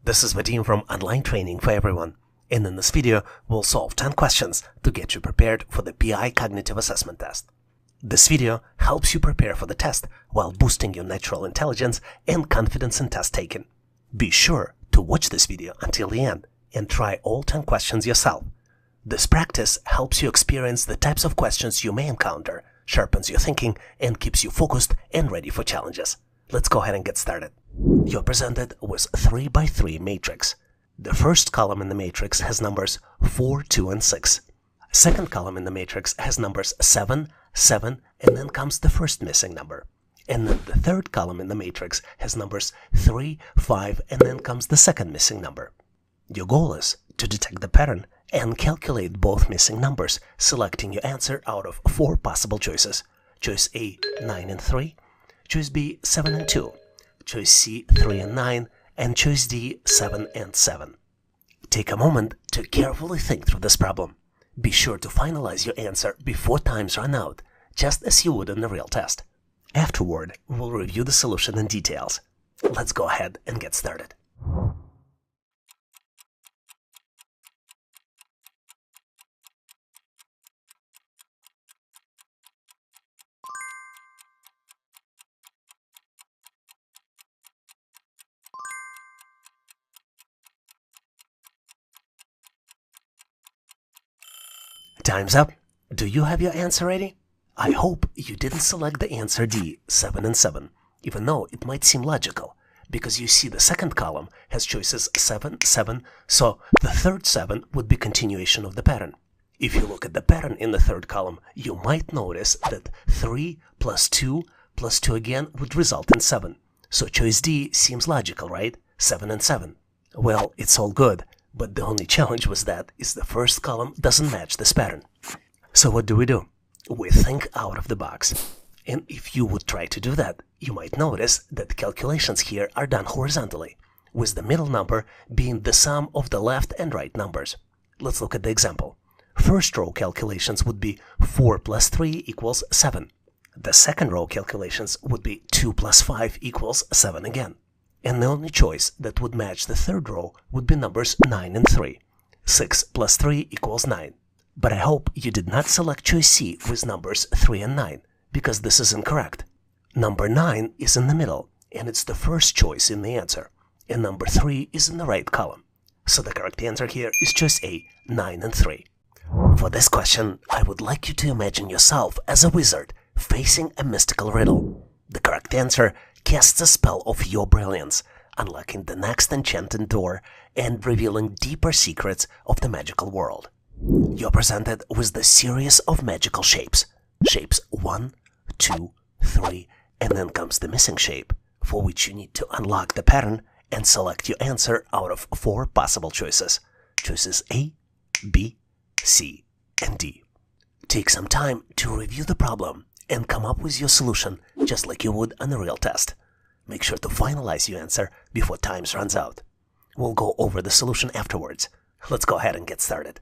This is Vadim from Online Training for Everyone, and in this video, we'll solve 10 questions to get you prepared for the PI Cognitive Assessment test. This video helps you prepare for the test while boosting your natural intelligence and confidence in test taking. Be sure to watch this video until the end and try all 10 questions yourself. This practice helps you experience the types of questions you may encounter, sharpens your thinking, and keeps you focused and ready for challenges. Let's go ahead and get started. You're presented with 3x3 matrix. The first column in the matrix has numbers 4, 2, and 6. Second column in the matrix has numbers 7, 7, and then comes the first missing number. And then the third column in the matrix has numbers 3, 5, and then comes the second missing number. Your goal is to detect the pattern and calculate both missing numbers, selecting your answer out of 4 possible choices. Choice A, 9 and 3. Choice B, 7 and 2. Choice C, 3 and 9. And choice D, 7 and 7. Take a moment to carefully think through this problem. Be sure to finalize your answer before times run out, just as you would in the real test. Afterward, we'll review the solution in details. Let's go ahead and get started. Time's up. Do you have your answer ready? I hope you didn't select the answer D, 7 and 7, even though it might seem logical, because you see the second column has choices 7, 7, so the third 7 would be continuation of the pattern. If you look at the pattern in the third column, you might notice that 3 plus 2 again would result in 7. So choice D seems logical, right? 7 and 7. Well, it's all good. But the only challenge was that the first column doesn't match this pattern. So what do? We think out of the box. And if you would try to do that, you might notice that calculations here are done horizontally, with the middle number being the sum of the left and right numbers. Let's look at the example. First row calculations would be 4 plus 3 equals 7. The second row calculations would be 2 plus 5 equals 7 again. And the only choice that would match the third row would be numbers 9 and 3. 6 plus 3 equals 9. But I hope you did not select choice C with numbers 3 and 9, because this is incorrect. Number 9 is in the middle, and it's the first choice in the answer. And number 3 is in the right column. So the correct answer here is choice A, 9 and 3. For this question, I would like you to imagine yourself as a wizard facing a mystical riddle. The correct answer casts a spell of your brilliance, unlocking the next enchanted door and revealing deeper secrets of the magical world. You're presented with the series of magical shapes. Shapes 1, 2, 3, and then comes the missing shape, for which you need to unlock the pattern and select your answer out of 4 possible choices. Choices A, B, C, and D. Take some time to review the problem and come up with your solution just like you would on a real test. Make sure to finalize your answer before time runs out. We'll go over the solution afterwards. Let's go ahead and get started.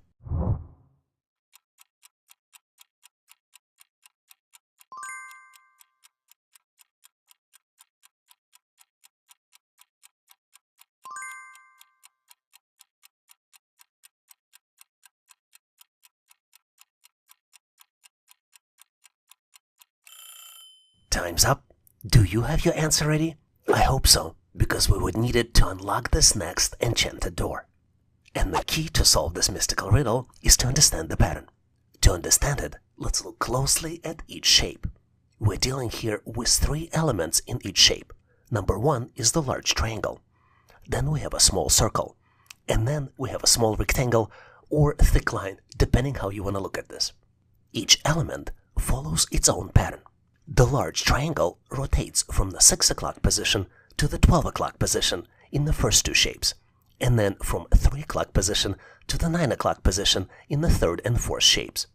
Time's up. Do you have your answer ready? I hope so, because we would need it to unlock this next enchanted door. And the key to solve this mystical riddle is to understand the pattern. To understand it, let's look closely at each shape. We're dealing here with 3 elements in each shape. Number 1 is the large triangle. Then we have a small circle. And then we have a small rectangle or thick line, depending how you want to look at this. Each element follows its own pattern. The large triangle rotates from the 6 o'clock position to the 12 o'clock position in the first 2 shapes, and then from 3 o'clock position to the 9 o'clock position in the third and fourth shapes.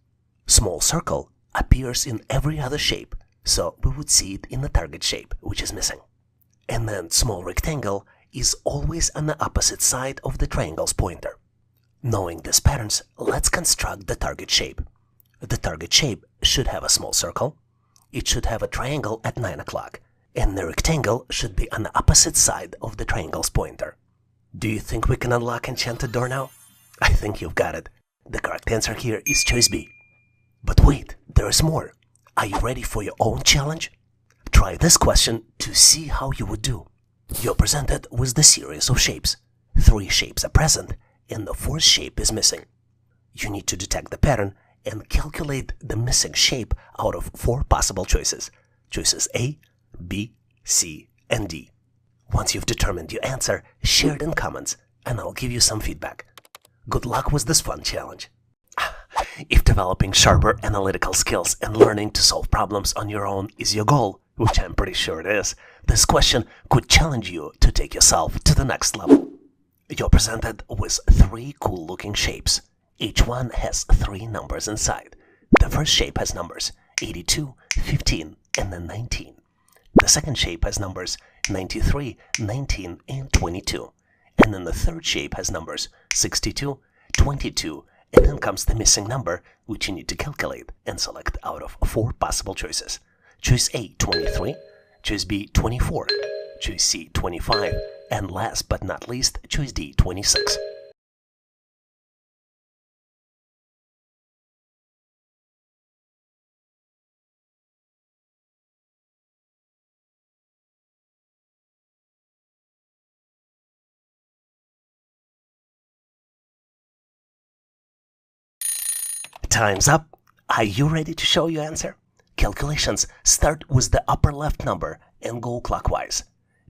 Small circle appears in every other shape, so we would see it in the target shape, which is missing. And then small rectangle is always on the opposite side of the triangle's pointer. Knowing these patterns, let's construct the target shape. The target shape should have a small circle. It should have a triangle at 9 o'clock, and the rectangle should be on the opposite side of the triangle's pointer. Do you think we can unlock Enchanted Door now? I think you've got it. The correct answer here is choice B. But wait, there's more. Are you ready for your own challenge? Try this question to see how you would do. You're presented with the series of shapes. 3 shapes are present, and the 4th shape is missing. You need to detect the pattern and calculate the missing shape out of 4 possible choices. Choices A, B, C, and D. Once you've determined your answer, share it in comments, and I'll give you some feedback. Good luck with this fun challenge. If developing sharper analytical skills and learning to solve problems on your own is your goal, which I'm pretty sure it is, this question could challenge you to take yourself to the next level. You're presented with 3 cool-looking shapes. Each one has 3 numbers inside. The first shape has numbers 82, 15, and then 19. The second shape has numbers 93, 19, and 22. And then the third shape has numbers 62, 22, and then comes the missing number, which you need to calculate and select out of 4 possible choices. Choice A, 23, choice B, 24, choice C, 25, and last but not least, choice D, 26. Time's up. Are you ready to show your answer? Calculations start with the upper left number and go clockwise.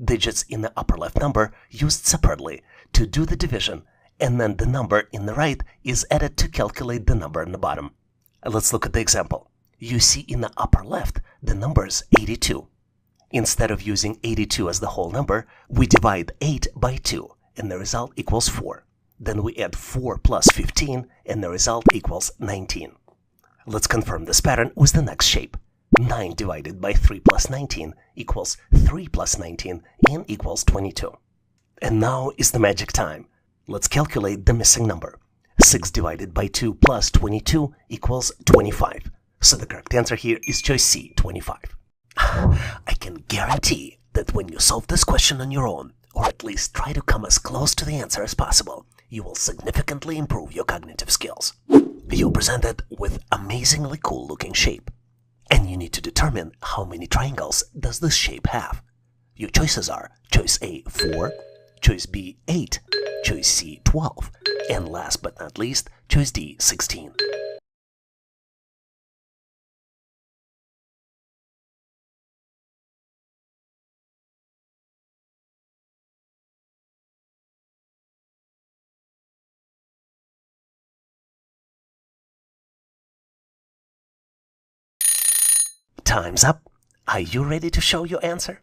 Digits in the upper left number used separately to do the division, and then the number in the right is added to calculate the number in the bottom. Let's look at the example. You see in the upper left the numbers 82. Instead of using 82 as the whole number, we divide 8 by 2, and the result equals 4. Then we add 4 plus 15, and the result equals 19. Let's confirm this pattern with the next shape. 9 divided by 3 plus 19 equals 3 plus 19 and equals 22. And now is the magic time. Let's calculate the missing number. 6 divided by 2 plus 22 equals 25. So the correct answer here is choice C, 25. I can guarantee that when you solve this question on your own, or at least try to come as close to the answer as possible, you will significantly improve your cognitive skills. You're presented with amazingly cool looking shape, and you need to determine how many triangles does this shape have. Your choices are choice A, 4, choice B, 8, choice C, 12, and last but not least, choice D, 16. Time's up. Are you ready to show your answer?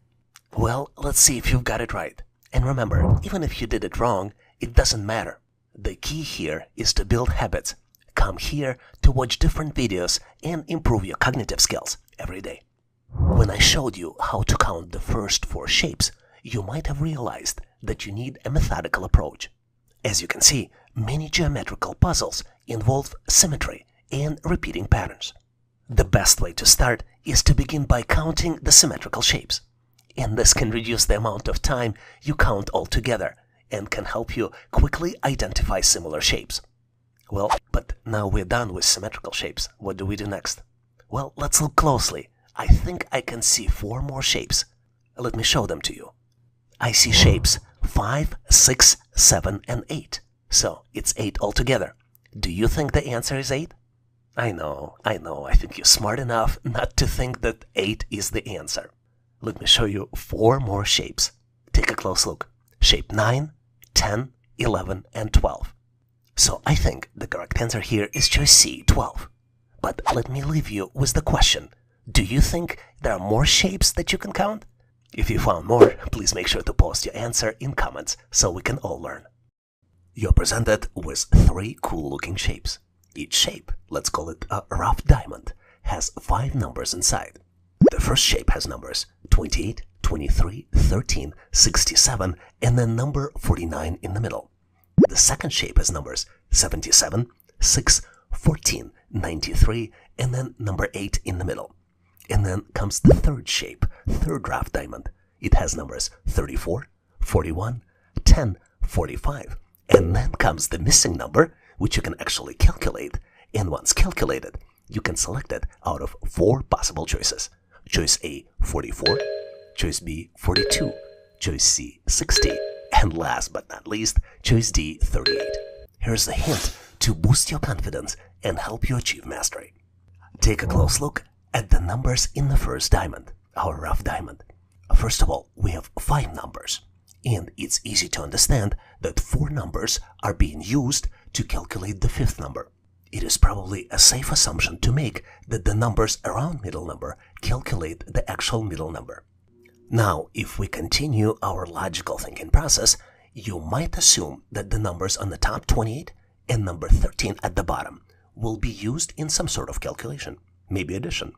Well, let's see if you've got it right. And remember, even if you did it wrong, it doesn't matter. The key here is to build habits. Come here to watch different videos and improve your cognitive skills every day. When I showed you how to count the first 4 shapes, you might have realized that you need a methodical approach. As you can see, many geometrical puzzles involve symmetry and repeating patterns. The best way to start is to begin by counting the symmetrical shapes. And this can reduce the amount of time you count altogether and can help you quickly identify similar shapes. Well, but now we're done with symmetrical shapes. What do we do next? Well, let's look closely. I think I can see 4 more shapes. Let me show them to you. I see shapes 5, 6, 7, and 8. So it's 8 altogether. Do you think the answer is 8? I know. I think you're smart enough not to think that 8 is the answer. Let me show you 4 more shapes. Take a close look. Shape 9, 10, 11, and 12. So I think the correct answer here is choice C, 12. But let me leave you with the question. Do you think there are more shapes that you can count? If you found more, please make sure to post your answer in comments so we can all learn. You're presented with 3 cool-looking shapes. Each shape, let's call it a rough diamond, has 5 numbers inside. The first shape has numbers 28, 23, 13, 67, and then number 49 in the middle. The second shape has numbers 77, 6, 14, 93, and then number 8 in the middle. And then comes the third shape, third rough diamond. It has numbers 34, 41, 10, 45. And then comes the missing number, which you can actually calculate. And once calculated, you can select it out of 4 possible choices. Choice A, 44. Choice B, 42. Choice C, 60. And last but not least, choice D, 38. Here's a hint to boost your confidence and help you achieve mastery. Take a close look at the numbers in the first diamond, our rough diamond. First of all, we have 5 numbers. And it's easy to understand that 4 numbers are being used to calculate the 5th number. It is probably a safe assumption to make that the numbers around middle number calculate the actual middle number. Now, if we continue our logical thinking process, you might assume that the numbers on the top 28 and number 13 at the bottom will be used in some sort of calculation, maybe addition.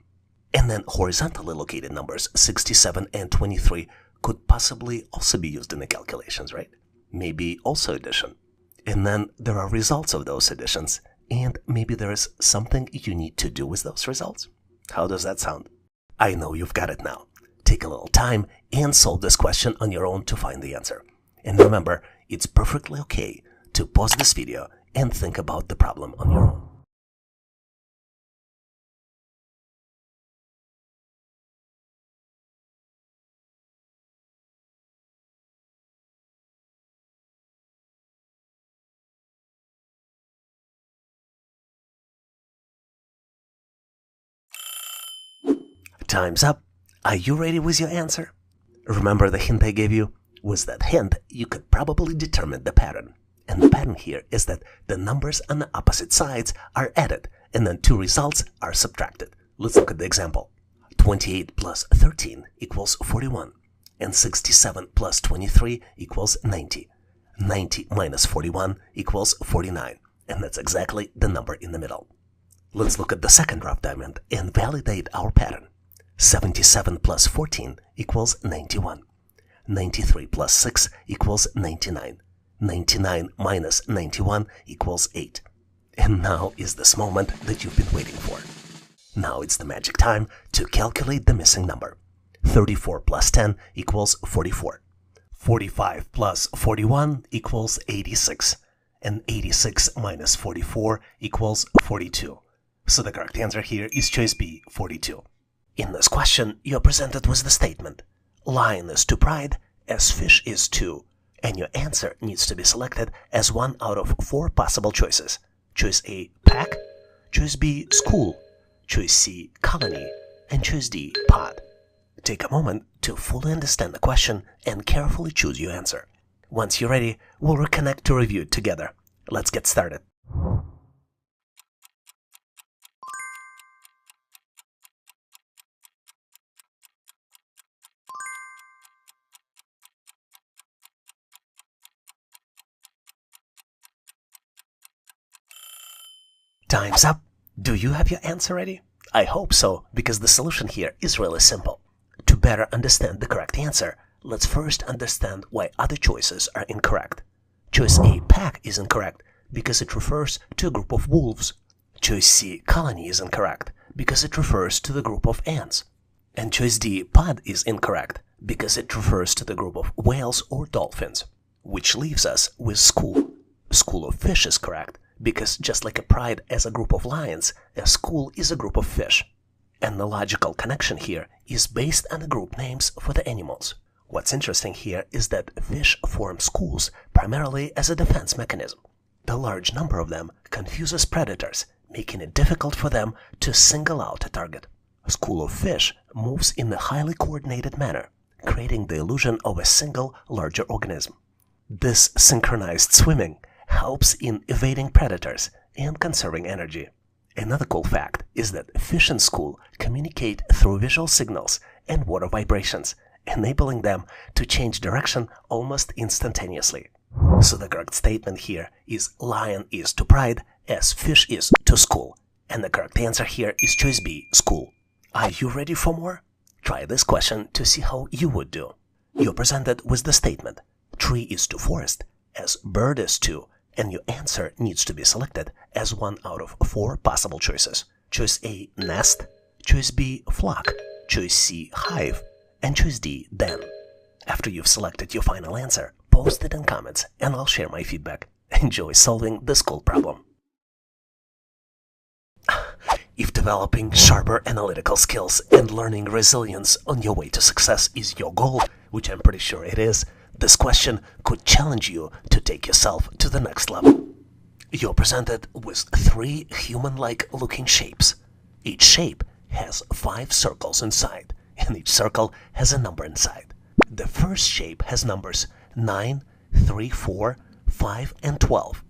And then horizontally located numbers 67 and 23 could possibly also be used in the calculations, right? Maybe also addition. And then there are results of those additions, and maybe there is something you need to do with those results. How does that sound? I know you've got it now. Take a little time and solve this question on your own to find the answer. And remember, it's perfectly okay to pause this video and think about the problem on your own. Time's up. Are you ready with your answer? Remember the hint I gave you? With that hint, you could probably determine the pattern. And the pattern here is that the numbers on the opposite sides are added, and then 2 results are subtracted. Let's look at the example. 28 plus 13 equals 41, and 67 plus 23 equals 90. 90 minus 41 equals 49, and that's exactly the number in the middle. Let's look at the second rough diamond and validate our pattern. 77 plus 14 equals 91. 93 plus 6 equals 99. 99 minus 91 equals 8. And now is this moment that you've been waiting for. Now it's the magic time to calculate the missing number. 34 plus 10 equals 44. 45 plus 41 equals 86. And 86 minus 44 equals 42. So the correct answer here is choice B, 42. In this question, you're presented with the statement, lion is to pride as fish is to, and your answer needs to be selected as one out of 4 possible choices. Choice A, pack, choice B, school, choice C, colony, and choice D, pod. Take a moment to fully understand the question and carefully choose your answer. Once you're ready, we'll reconnect to review it together. Let's get started. Time's up. Do you have your answer ready? I hope so, because the solution here is really simple. To better understand the correct answer, let's first understand why other choices are incorrect. Choice A, pack, is incorrect because it refers to a group of wolves. Choice C, colony, is incorrect because it refers to the group of ants. And choice D, pod, is incorrect because it refers to the group of whales or dolphins. Which leaves us with school. School of fish is correct, because just like a pride as a group of lions, a school is a group of fish. And the logical connection here is based on the group names for the animals. What's interesting here is that fish form schools primarily as a defense mechanism. The large number of them confuses predators, making it difficult for them to single out a target. A school of fish moves in a highly coordinated manner, creating the illusion of a single larger organism. This synchronized swimming helps in evading predators and conserving energy. Another cool fact is that fish in school communicate through visual signals and water vibrations, enabling them to change direction almost instantaneously. So the correct statement here is lion is to pride as fish is to school. And the correct answer here is choice B, school. Are you ready for more? Try this question to see how you would do. You're presented with the statement, tree is to forest as bird is to, and your answer needs to be selected as one out of 4 possible choices. Choice A, nest, choice B, flock, choice C, hive, and choice D, den. After you've selected your final answer, pause post it in comments and I'll share my feedback. Enjoy solving this cool problem. If developing sharper analytical skills and learning resilience on your way to success is your goal, which I'm pretty sure it is, this question could challenge you to take yourself to the next level. You're presented with 3 human-like looking shapes. Each shape has 5 circles inside, and each circle has a number inside. The first shape has numbers 9, 3, 4, 5, and 12.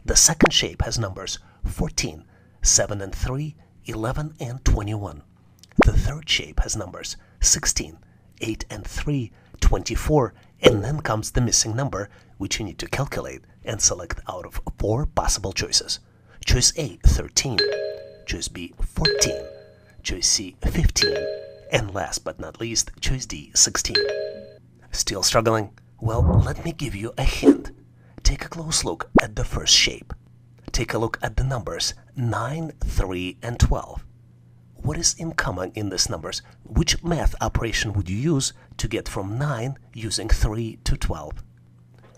The second shape has numbers 14, 7 and 3, 11 and 21. The third shape has numbers 16, 8 and 3, 24, and then comes the missing number, which you need to calculate and select out of 4 possible choices. Choice A, 13. Choice B, 14. Choice C, 15. And last but not least, choice D, 16. Still struggling? Well, let me give you a hint. Take a close look at the first shape. Take a look at the numbers 9, 3, and 12. What is in common in these numbers? Which math operation would you use to get from 9 using 3 to 12?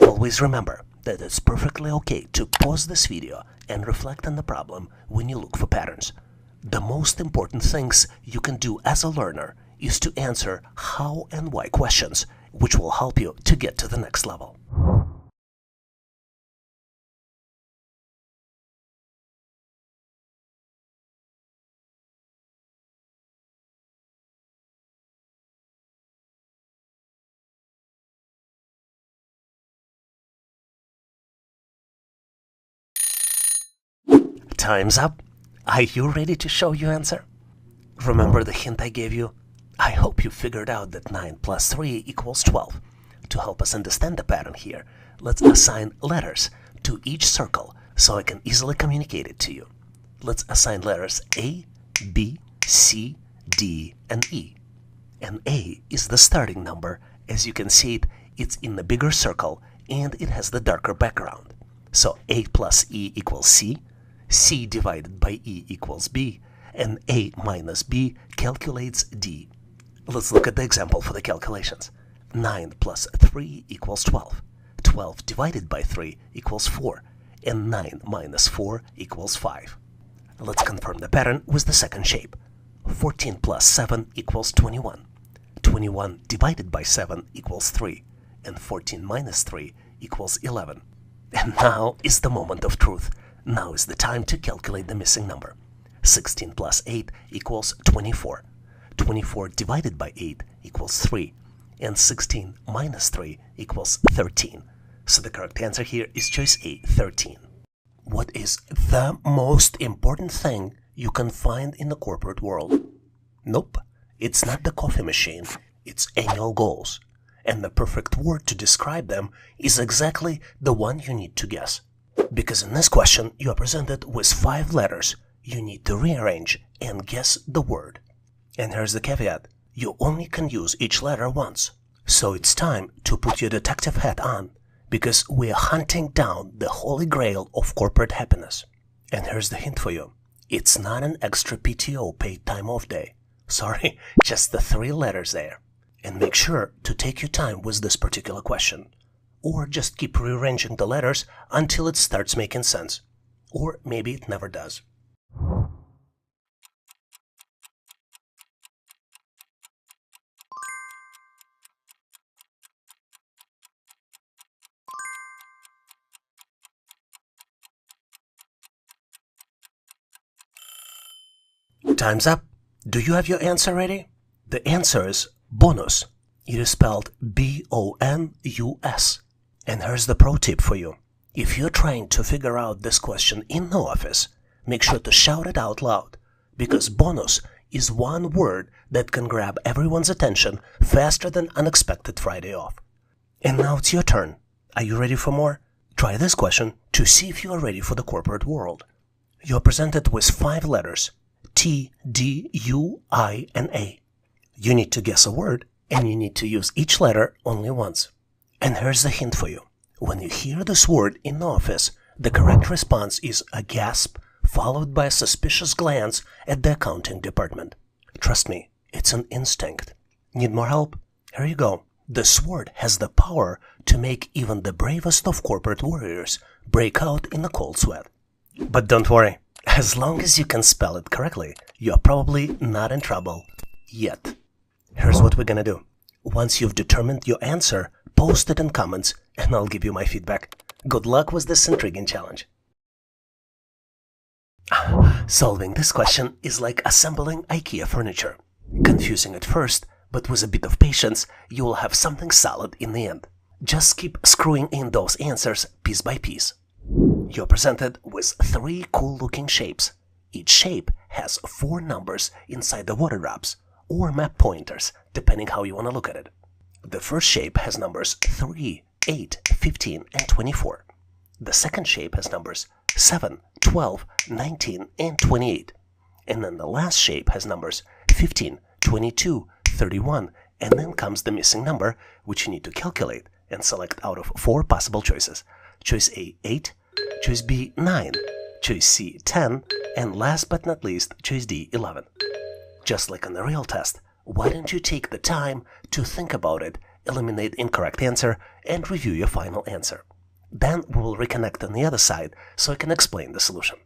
Always remember that it's perfectly okay to pause this video and reflect on the problem when you look for patterns. The most important things you can do as a learner is to answer how and why questions, which will help you to get to the next level. Time's up. Are you ready to show your answer? Remember the hint I gave you? I hope you figured out that 9 plus 3 equals 12. To help us understand the pattern here, let's assign letters to each circle so I can easily communicate it to you. Let's assign letters A, B, C, D, and E. And A is the starting number. As you can see it's in the bigger circle and it has the darker background. So A plus E equals C, C divided by E equals B, and A minus B calculates D. Let's look at the example for the calculations. 9 plus 3 equals 12. 12 divided by 3 equals 4, and 9 minus 4 equals 5. Let's confirm the pattern with the second shape. 14 plus 7 equals 21. 21 divided by 7 equals 3, and 14 minus 3 equals 11. And now is the moment of truth. Now is the time to calculate the missing number. 16 plus 8 equals 24. 24 divided by 8 equals 3, and 16 minus 3 equals 13. So the correct answer here is choice A, 13. What is the most important thing you can find in the corporate world? Nope, it's not the coffee machine, it's annual goals. And the perfect word to describe them is exactly the one you need to guess. Because in this question, you are presented with 5 letters. You need to rearrange and guess the word. And here's the caveat. You only can use each letter once. So it's time to put your detective hat on, because we are hunting down the holy grail of corporate happiness. And here's the hint for you. It's not an extra PTO paid time off day. Sorry, just the 3 letters there. And make sure to take your time with this particular question. Or just keep rearranging the letters until it starts making sense. Or maybe it never does. Time's up. Do you have your answer ready? The answer is bonus. It is spelled B-O-N-U-S. And here's the pro tip for you. If you're trying to figure out this question in the office, make sure to shout it out loud, because bonus is one word that can grab everyone's attention faster than unexpected Friday off. And now it's your turn. Are you ready for more? Try this question to see if you are ready for the corporate world. You're presented with 5 letters, T, D, U, I, and A. You need to guess a word, and you need to use each letter only once. And here's the hint for you. When you hear this word in the office, the correct response is a gasp followed by a suspicious glance at the accounting department. Trust me, it's an instinct. Need more help? Here you go. This word has the power to make even the bravest of corporate warriors break out in a cold sweat. But don't worry, as long as you can spell it correctly, you're probably not in trouble yet. Here's what we're gonna do. Once you've determined your answer, post it in comments and I'll give you my feedback. Good luck with this intriguing challenge. Solving this question is like assembling IKEA furniture. Confusing at first, but with a bit of patience, you will have something solid in the end. Just keep screwing in those answers piece by piece. You're presented with 3 cool-looking shapes. Each shape has 4 numbers inside the water drops, or map pointers, depending how you want to look at it. The first shape has numbers 3, 8, 15, and 24. The second shape has numbers 7, 12, 19, and 28. And then the last shape has numbers 15, 22, 31, and then comes the missing number, which you need to calculate and select out of 4 possible choices. Choice A, 8, choice B, 9, choice C, 10, and last but not least, choice D, 11. Just like on the real test, why don't you take the time to think about it, eliminate incorrect answer, and review your final answer. Then we will reconnect on the other side so I can explain the solution.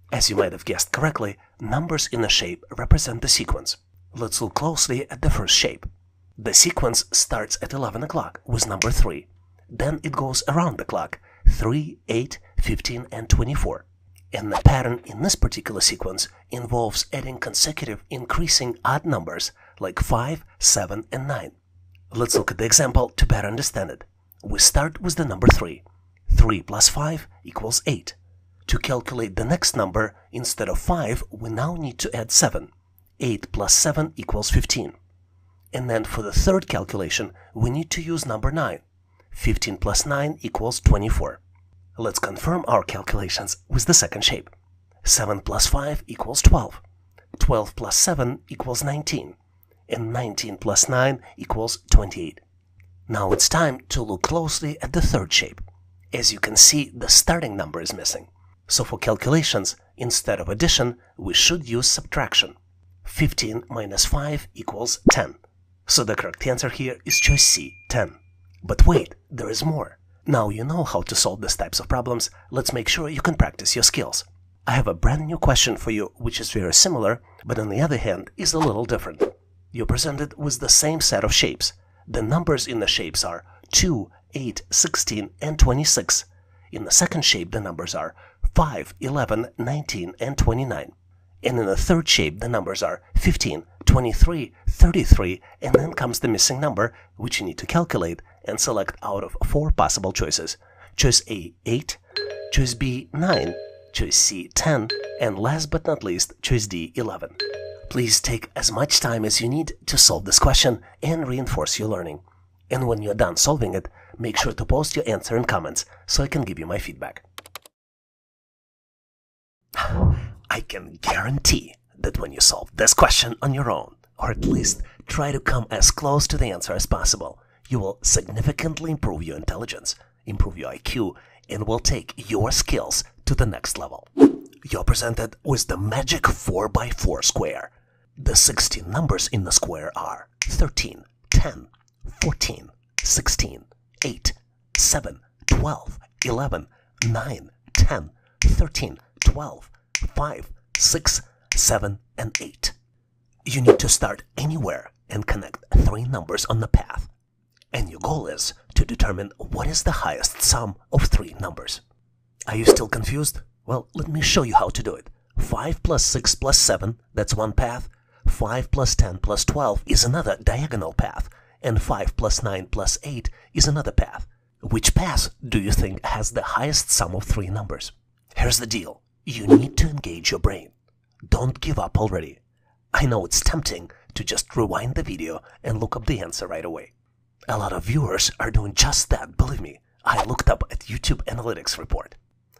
As you might have guessed correctly, numbers in a shape represent the sequence. Let's look closely at the first shape. The sequence starts at 11 o'clock with number 3. Then it goes around the clock, 3, 8, 15, and 24. And the pattern in this particular sequence involves adding consecutive increasing odd numbers like 5, 7, and 9. Let's look at the example to better understand it. We start with the number 3. 3 plus 5 equals 8. To calculate the next number, instead of 5, we now need to add 7. 8 plus 7 equals 15. And then for the third calculation, we need to use number 9. 15 plus 9 equals 24. Let's confirm our calculations with the second shape. 7 plus 5 equals 12. 12 plus 7 equals 19. And 19 plus 9 equals 28. Now it's time to look closely at the third shape. As you can see, the starting number is missing. So for calculations, instead of addition, we should use subtraction. 15 minus 5 equals 10. So the correct answer here is choice C, 10. But wait, there is more. Now you know how to solve these types of problems, let's make sure you can practice your skills. I have a brand new question for you which is very similar, but on the other hand is a little different. You're presented with the same set of shapes. The numbers in the shapes are 2, 8, 16, and 26. In the second shape the numbers are 5, 11, 19, and 29. And in the third shape the numbers are 15, 23, 33, and then comes the missing number, which you need to calculate and select out of 4 possible choices. Choice A, 8, choice B, 9, choice C, 10, and last but not least, choice D, 11. Please take as much time as you need to solve this question and reinforce your learning. And when you're done solving it, make sure to post your answer in comments so I can give you my feedback. I can guarantee that when you solve this question on your own, or at least try to come as close to the answer as possible, you will significantly improve your intelligence, improve your IQ, and will take your skills to the next level. You're presented with the magic 4x4 square. The 16 numbers in the square are 13, 10, 14, 16, 8, 7, 12, 11, 9, 10, 13, 12, 5, 6, 7, and 8. You need to start anywhere and connect 3 numbers on the path. And your goal is to determine what is the highest sum of 3 numbers. Are you still confused? Well, let me show you how to do it. 5 plus 6 plus 7, that's one path. 5 plus 10 plus 12 is another diagonal path. And 5 plus 9 plus 8 is another path. Which path do you think has the highest sum of 3 numbers? Here's the deal. You need to engage your brain. Don't give up already. I know it's tempting to just rewind the video and look up the answer right away. A lot of viewers are doing just that, believe me. I looked up at YouTube Analytics report.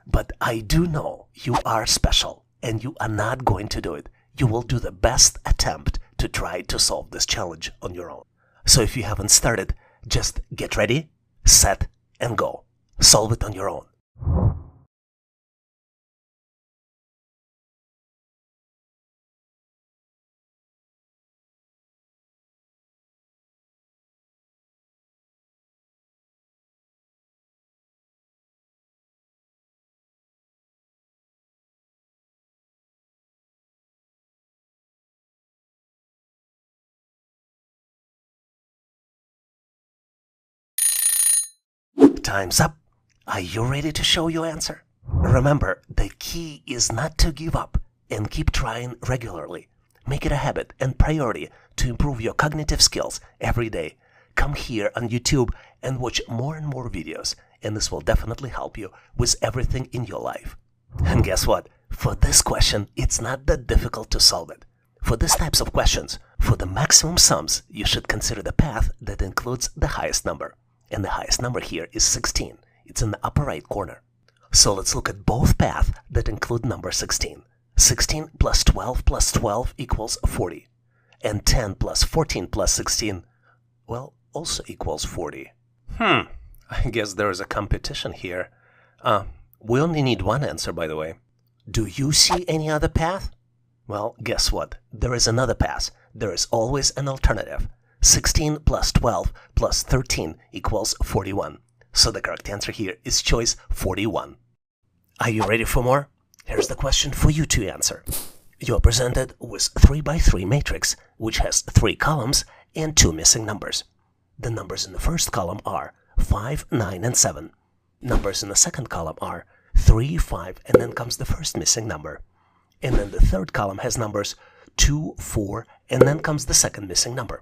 But I do know you are special and you are not going to do it. you will do the best attempt to try to solve this challenge on your own. So if you haven't started, just get ready, set, and go. Solve it on your own. Time's up. Are you ready to show your answer? Remember, the key is not to give up and keep trying regularly. Make it a habit and priority to improve your cognitive skills every day. Come here on YouTube and watch more and more videos, and this will definitely help you with everything in your life. And guess what? For this question, it's not that difficult to solve it. For these types of questions, for the maximum sums, you should consider the path that includes the highest number. And the highest number here is 16. It's in the upper right corner. So let's look at both paths that include number 16. 16 plus 12 equals 40. And 10 plus 14 plus 16, well, also equals 40. I guess there is a competition here. We only need one answer, by the way. Do you see any other path? Well, guess what? There is another path. There is always an alternative. 16 plus 12 plus 13 equals 41. So the correct answer here is choice 41. Are you ready for more? Here's the question for you to answer. You are presented with 3x3 matrix, which has 3 columns and 2 missing numbers. The numbers in the first column are 5, 9, and 7. Numbers in the second column are 3, 5, and then comes the first missing number. And then the third column has numbers 2, 4, and then comes the second missing number.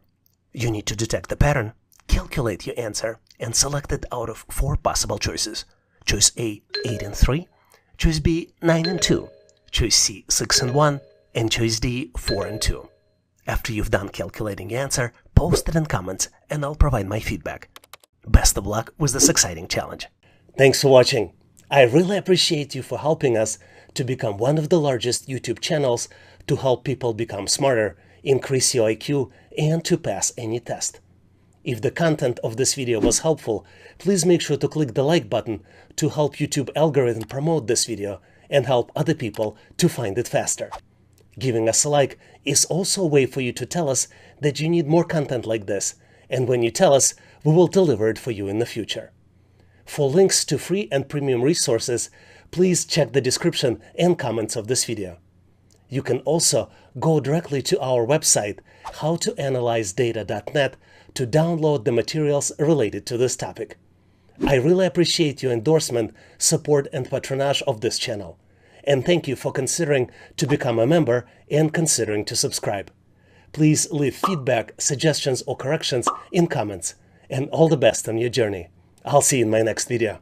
You need to detect the pattern, calculate your answer, and select it out of 4 possible choices. Choice A, 8 and 3. Choice B, 9 and 2. Choice C, 6 and 1. And choice D, 4 and 2. After you've done calculating your answer, post it in comments and I'll provide my feedback. Best of luck with this exciting challenge. Thanks for watching. I really appreciate you for helping us to become one of the largest YouTube channels to help people become smarter, increase your IQ, and to pass any test. If the content of this video was helpful, please make sure to click the like button to help YouTube algorithm promote this video and help other people to find it faster. Giving us a like is also a way for you to tell us that you need more content like this, and when you tell us, we will deliver it for you in the future. For links to free and premium resources, please check the description and comments of this video. You can also go directly to our website, howtoanalyzedata.net, to download the materials related to this topic. I really appreciate your endorsement, support, and patronage of this channel. And thank you for considering to become a member and considering to subscribe. Please leave feedback, suggestions, or corrections in comments. And all the best on your journey. I'll see you in my next video.